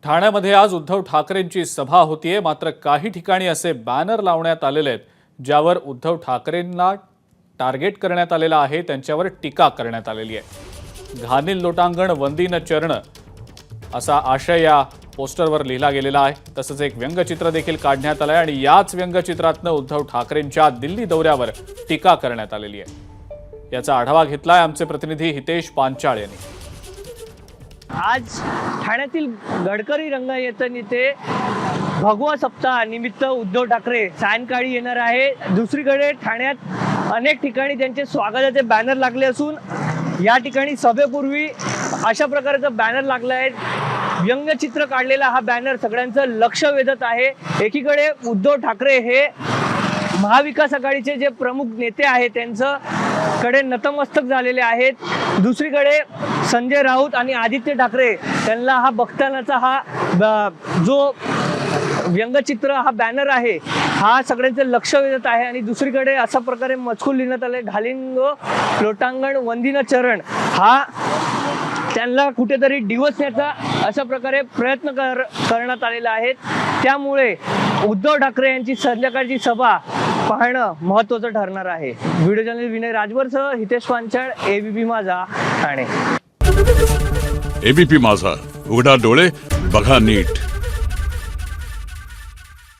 ठाण्यामध्ये आज उद्धव ठाकरेंची सभा होतीये, मात्र काही ठिकाणी असे बॅनर लावण्यात आलेले आहेत ज्यावर उद्धव ठाकरेंना टार्गेट करण्यात आलेला आहे, त्यांच्यावर टीका करण्यात आलेली आहे। घालील लोटांगण वंदी न चरण असा आशय या पोस्टरवर लिहिला गेलेला आहे। तसंच एक व्यंगचित्र देखील काढण्यात आलंय आणि याच व्यंगचित्रातनं उद्धव ठाकरेंच्या दिल्ली दौऱ्यावर टीका करण्यात आलेली आहे। याचा आढावा घेतलाय आमचे प्रतिनिधी हितेश पांचाळ यांनी। आज ठाण्यातील गडकरी रंगयतन इथे भगवा सप्ताह निमित्त उद्धव ठाकरे सायंकाळी येणार आहे। दुसरीकडे ठाण्यात अनेक ठिकाणी त्यांचे स्वागताचे बॅनर लागले असून या ठिकाणी सभेपूर्वी अशा प्रकारचं बॅनर लागलं आहे। व्यंगचित्र काढलेला हा बॅनर सगळ्यांचं लक्ष वेधत आहे। एकीकडे उद्धव ठाकरे हे महाविकास आघाडीचे जे प्रमुख नेते आहेत त्यांचं कडे नतमस्तक झालेले आहेत। दुसरीकडे संजय राऊत आणि आदित्य ठाकरे त्यांना हा बघतानाचा हा जो व्यंगचित्र हा बॅनर आहे हा सगळ्यांचं लक्ष वेधत आहे। आणि दुसरीकडे अशा प्रकारे मजकूर लिहिण्यात आले, घालील लोटांगण वंदी न चरण हा त्यांना कुठेतरी डिवचण्याचा अशा प्रकारे प्रयत्न करण्यात आलेला आहे। त्यामुळे उद्धव ठाकरे यांची संध्याकाळची सभा पाहणं महत्त्वाचं ठरणार आहे। व्हिडिओ जर्नलिस्ट विनय राजवरसह हितेश पांचाळ, एबीपी माझा, ठाणे। एबीपी माझा, उघडा डोळे बघा नीट।